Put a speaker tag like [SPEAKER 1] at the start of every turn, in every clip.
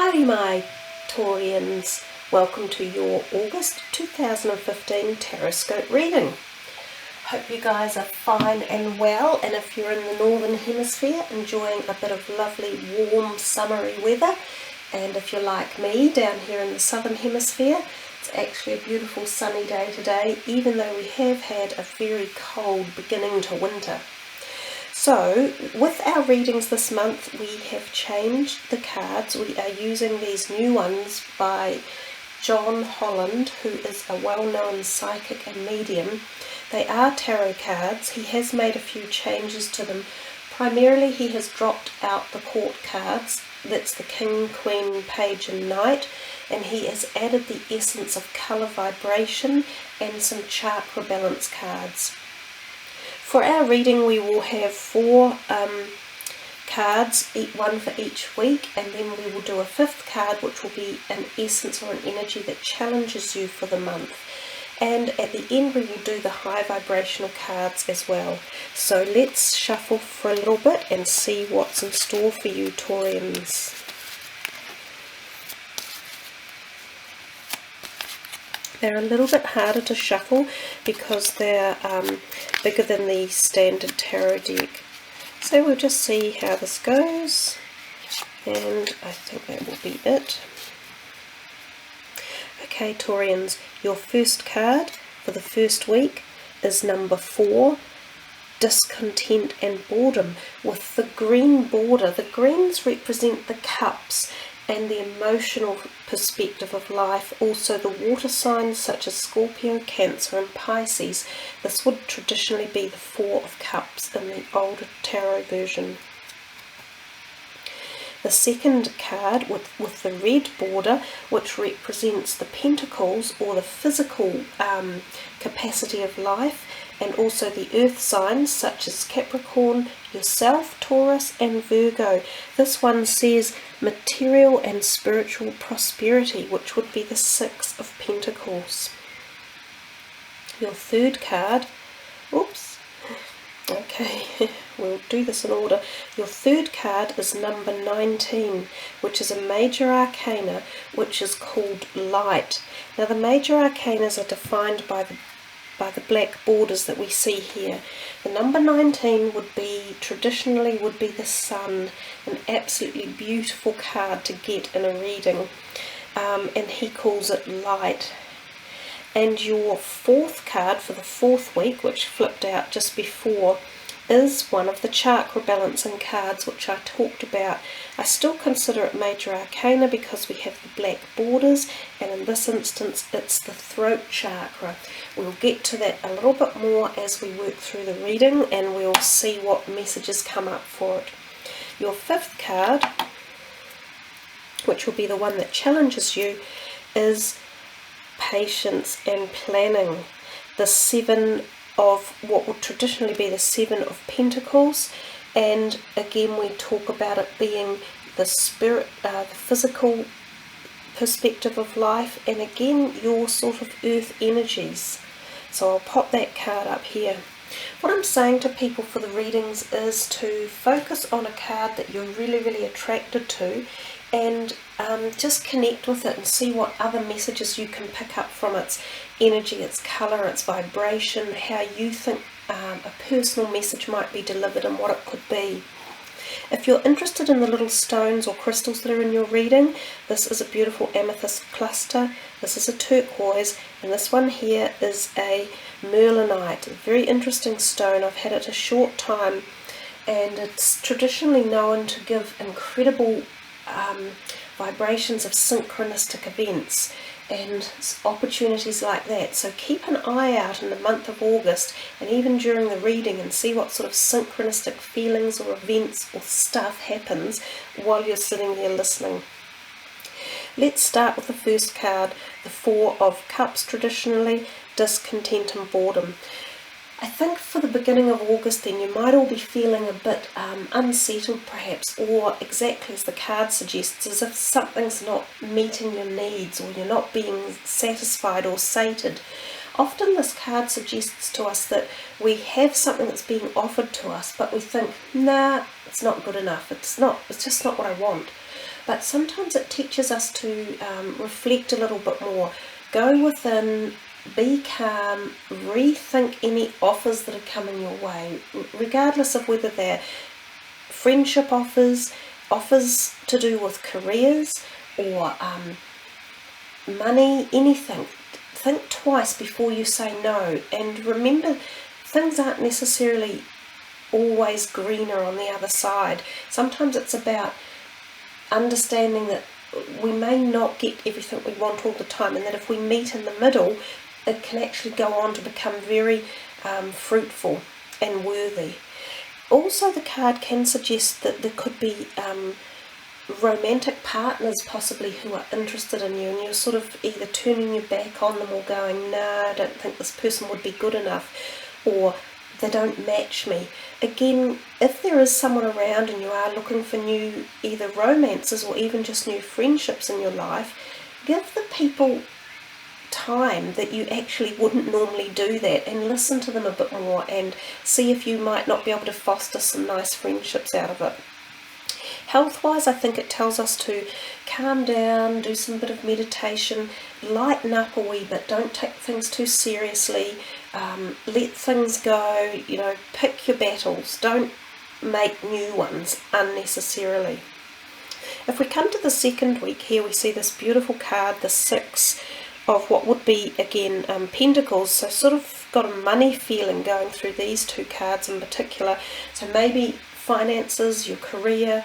[SPEAKER 1] Howdy my Taurians, welcome to your August 2015 Taroscope reading. Hope you guys are fine and well, and if you're in the northern hemisphere enjoying a bit of lovely warm summery weather, and if you're like me down here in the southern hemisphere, it's actually a beautiful sunny day today, even though we have had a very cold beginning to winter. So, with our readings this month, we have changed the cards. We are using these new ones by John Holland, who is a well-known psychic and medium. They are tarot cards. He has made a few changes to them. Primarily, he has dropped out the court cards. That's the King, Queen, Page and Knight. And he has added the essence of colour vibration and some chakra balance cards. For our reading, we will have 4 cards, one for each week, and then we will do a 5th card, which will be an essence or an energy that challenges you for the month. And at the end, we will do the high vibrational cards as well. So let's shuffle for a little bit and see what's in store for you, Taurians. They're a little bit harder to shuffle because they're bigger than the standard tarot deck. So we'll just see how this goes, and I think that will be it. Okay, Taurians, your first card for the first week is number 4, Discontent and Boredom, with the green border. The greens represent the cups and the emotional perspective of life, also the water signs such as Scorpio, Cancer and Pisces. This would traditionally be the 4 of Cups in the older tarot version. The second card with the red border, which represents the Pentacles or the physical capacity of life, and also the earth signs such as Capricorn, yourself, Taurus and Virgo. This one says material and spiritual prosperity, which would be the 6 of Pentacles. Your third card, we'll do this in order. Your third card is number 19, which is a major arcana, which is called Light. Now the major arcanas are defined by the black borders that we see here. The number 19 traditionally would be the sun, an absolutely beautiful card to get in a reading, and he calls it Light. And your 4th card for the 4th week, which flipped out just before, is one of the chakra balancing cards which I talked about. I still consider it major arcana because we have the black borders, and in this instance it's the throat chakra. We'll get to that a little bit more as we work through the reading, and we'll see what messages come up for it. Your 5th card, which will be the one that challenges you, is Patience and Planning. The 7 of what would traditionally be the 7 of Pentacles, and again we talk about it being the spirit, the physical perspective of life, and again your sort of earth energies. So I'll pop that card up here. What I'm saying to people for the readings is to focus on a card that you're really attracted to, and just connect with it and see what other messages you can pick up from its energy, its colour, its vibration, how you think a personal message might be delivered and what it could be. If you're interested in the little stones or crystals that are in your reading, this is a beautiful amethyst cluster, this is a turquoise, and this one here is a merlinite, a very interesting stone. I've had it a short time, and it's traditionally known to give incredible vibrations of synchronistic events and opportunities like that. So keep an eye out in the month of August and even during the reading and see what sort of synchronistic feelings or events or stuff happens while you're sitting there listening. Let's start with the first card, the 4 of Cups, traditionally Discontent and Boredom. I think for the beginning of August then you might all be feeling a bit unsettled perhaps, or exactly as the card suggests, as if something's not meeting your needs or you're not being satisfied or sated. Often this card suggests to us that we have something that's being offered to us, but we think, nah, it's not good enough, it's just not what I want. but sometimes it teaches us to reflect a little bit more, go within, be calm, rethink any offers that are coming your way, regardless of whether they're friendship offers, offers to do with careers, or money, anything. Think twice before you say no, and remember, things aren't necessarily always greener on the other side. Sometimes it's about understanding that we may not get everything we want all the time, and that if we meet in the middle, it can actually go on to become very fruitful and worthy. Also, the card can suggest that there could be romantic partners possibly who are interested in you, and you're sort of either turning your back on them or going, no, I don't think this person would be good enough, or they don't match me. Again, if there is someone around and you are looking for new either romances or even just new friendships in your life, give the people time that you actually wouldn't normally do that, and listen to them a bit more and see if you might not be able to foster some nice friendships out of it. Health-wise, I think it tells us to calm down, do some bit of meditation, lighten up a wee bit, don't take things too seriously, let things go, pick your battles, don't make new ones unnecessarily. If we come to the second week here, we see this beautiful card, the Six of what would be, again, Pentacles, so sort of got a money feeling going through these two cards in particular. So maybe finances, your career,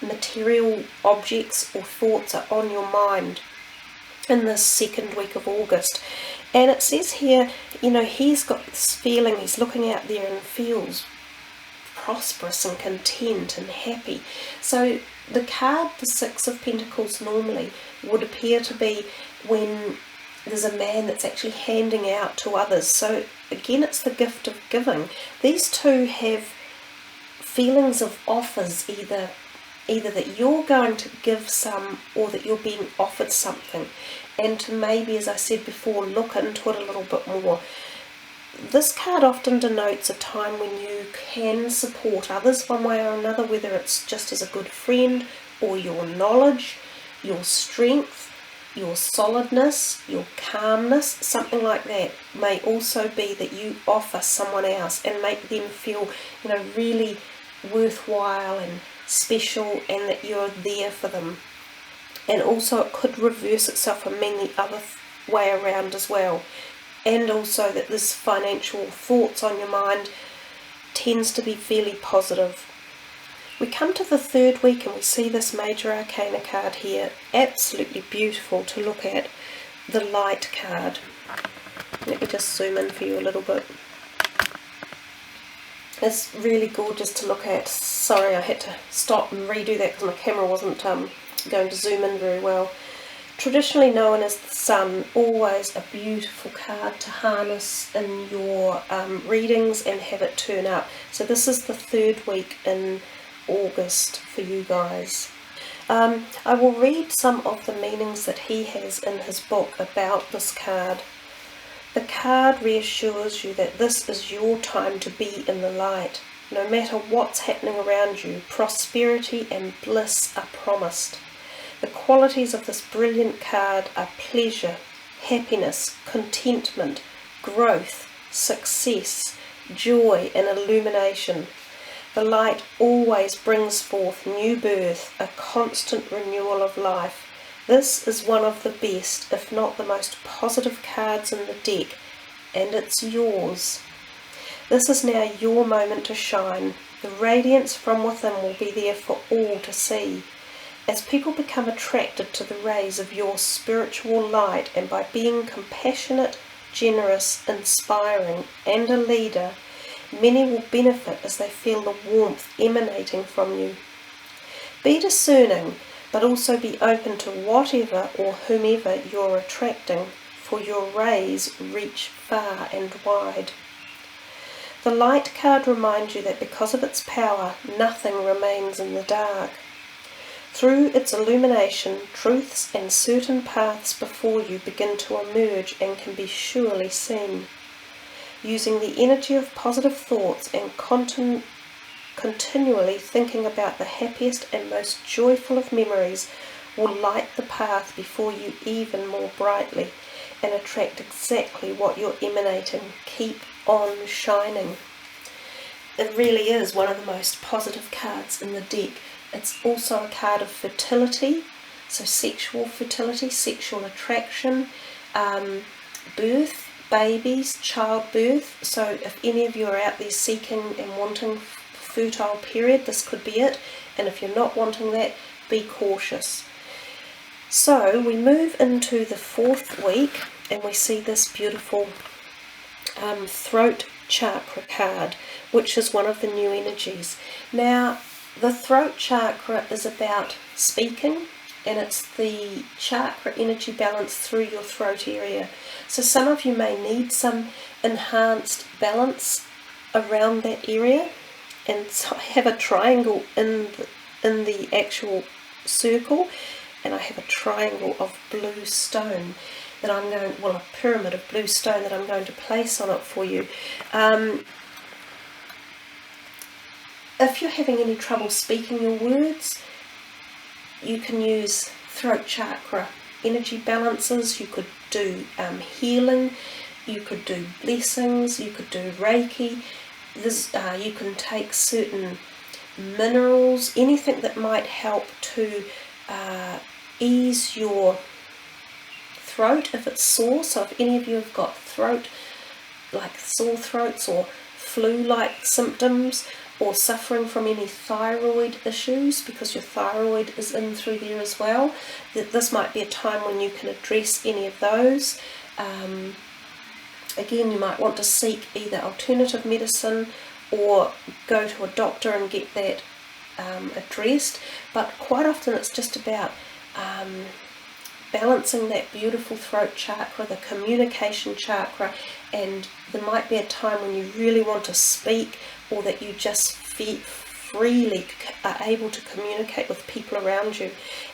[SPEAKER 1] material objects or thoughts are on your mind in this second week of August. And it says here, he's got this feeling, he's looking out there and feels prosperous and content and happy. So the card, the Six of Pentacles, normally would appear to be when there's a man that's actually handing out to others. So again, it's the gift of giving. These two have feelings of offers, either that you're going to give some or that you're being offered something, and to maybe, as I said before, look into it a little bit more. This card often denotes a time when you can support others one way or another, whether it's just as a good friend, or your knowledge, your strength, your solidness, your calmness, something like that. May also be that you offer someone else and make them feel, really worthwhile and special, and that you're there for them. And also it could reverse itself and mean the other way around as well. And also that this financial thoughts on your mind tends to be fairly positive. We come to the third week and we see this Major Arcana card here. Absolutely beautiful to look at. The Light card. Let me just zoom in for you a little bit. It's really gorgeous to look at. Sorry, I had to stop and redo that because my camera wasn't going to zoom in very well. Traditionally known as the Sun, always a beautiful card to harness in your readings and have it turn up. So this is the third week in August for you guys. I will read some of the meanings that he has in his book about this card. The card reassures you that this is your time to be in the light. No matter what's happening around you, prosperity and bliss are promised. The qualities of this brilliant card are pleasure, happiness, contentment, growth, success, joy and illumination. The light always brings forth new birth, a constant renewal of life. This is one of the best, if not the most positive cards in the deck, and it's yours. This is now your moment to shine. The radiance from within will be there for all to see. As people become attracted to the rays of your spiritual light, and by being compassionate, generous, inspiring, and a leader, many will benefit as they feel the warmth emanating from you. Be discerning, but also be open to whatever or whomever you're attracting, for your rays reach far and wide. The Light card reminds you that because of its power, nothing remains in the dark. Through its illumination, truths and certain paths before you begin to emerge and can be surely seen. Using the energy of positive thoughts and continually thinking about the happiest and most joyful of memories will light the path before you even more brightly and attract exactly what you're emanating. Keep on shining. It really is one of the most positive cards in the deck. It's also a card of fertility, so sexual fertility, sexual attraction, birth, babies, childbirth. So if any of you are out there seeking and wanting fertile period, this could be it. And if you're not wanting that, be cautious. So we move into the 4th week and we see this beautiful throat chakra card, which is one of the new energies. Now, the throat chakra is about speaking, and it's the chakra energy balance through your throat area. So some of you may need some enhanced balance around that area, and so I have a triangle in the actual circle, and I have a triangle of blue stone that I'm going, well, a pyramid of blue stone that I'm going to place on it for you. If you're having any trouble speaking your words, you can use throat chakra energy balances. You could do healing, you could do blessings, you could do Reiki. You can take certain minerals, anything that might help to ease your throat if it's sore. So if any of you have got throat, like sore throats or flu-like symptoms, or suffering from any thyroid issues, because your thyroid is in through there as well, this might be a time when you can address any of those. Again, you might want to seek either alternative medicine or go to a doctor and get that addressed, but quite often it's just about balancing that beautiful throat chakra, the communication chakra, and there might be a time when you really want to speak, or that you just freely are able to communicate with people around you.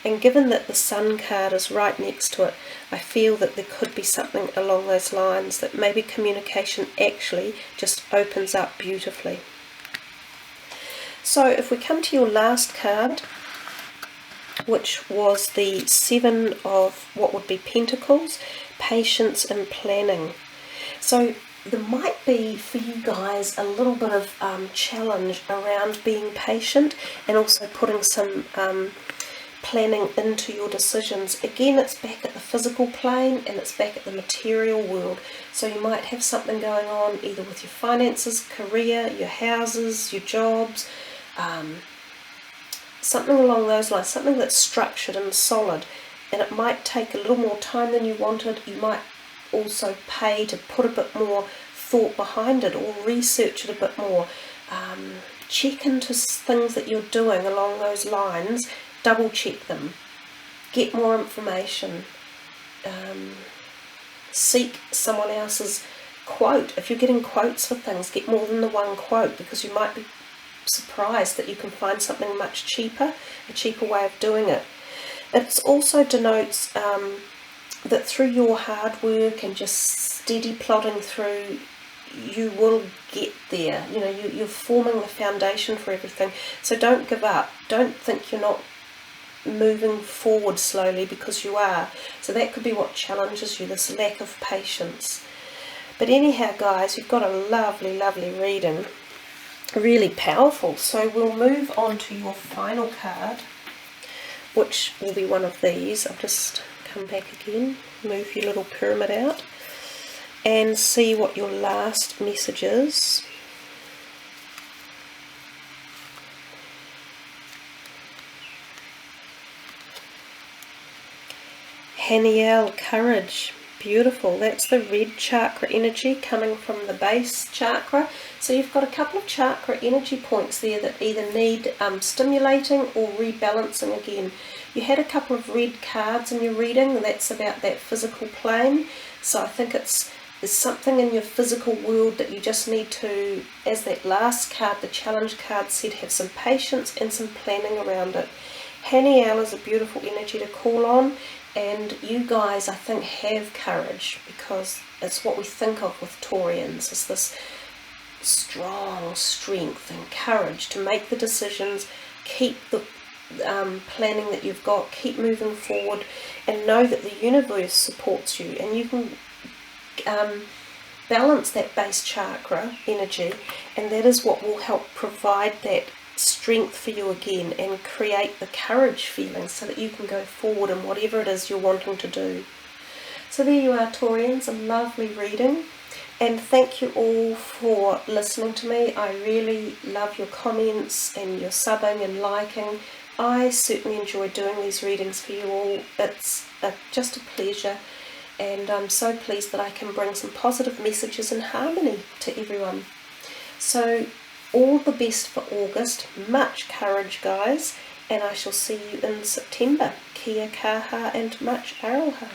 [SPEAKER 1] And given that the Sun card is right next to it, I feel that there could be something along those lines, that maybe communication actually just opens up beautifully. So if we come to your last card, which was the 7 of what would be Pentacles, patience and planning. So there might be for you guys a little bit of challenge around being patient, and also putting some planning into your decisions. Again, it's back at the physical plane and it's back at the material world. So you might have something going on either with your finances, career, your houses, your jobs, something along those lines, something that's structured and solid, and it might take a little more time than you wanted. You might also pay to put a bit more thought behind it, or research it a bit more. Check into things that you're doing along those lines, double check them, get more information, seek someone else's quote. If you're getting quotes for things, get more than the one quote, because you might be surprised that you can find something much cheaper, a cheaper way of doing it. It also denotes that through your hard work and just steady plodding through, you will get there. You know, you're forming the foundation for everything. So don't give up. Don't think you're not moving forward slowly, because you are. So that could be what challenges you, this lack of patience. But anyhow, guys, you've got a lovely, lovely reading. Really powerful. So we'll move on to your final card, which will be one of these. I'll just come back again, move your little pyramid out, and see what your last message is. Haniel, courage. Beautiful. That's the red chakra energy coming from the base chakra. So you've got a couple of chakra energy points there that either need stimulating or rebalancing again. You had a couple of red cards in your reading, and that's about that physical plane. So I think there's something in your physical world that you just need to, as that last card, the challenge card said, have some patience and some planning around it. Haniel is a beautiful energy to call on. And you guys, I think, have courage, because it's what we think of with Taurians, is this strong strength and courage to make the decisions, keep the planning that you've got, keep moving forward, and know that the universe supports you, and you can balance that base chakra energy, and that is what will help provide that strength for you again and create the courage feeling so that you can go forward in whatever it is you're wanting to do. So there you are, Taurians, a lovely reading, and thank you all for listening to me. I really love your comments and your subbing and liking. I certainly enjoy doing these readings for you all. It's just a pleasure, and I'm so pleased that I can bring some positive messages and harmony to everyone. So all the best for August. Much courage, guys, and I shall see you in September. Kia kaha and much aroha.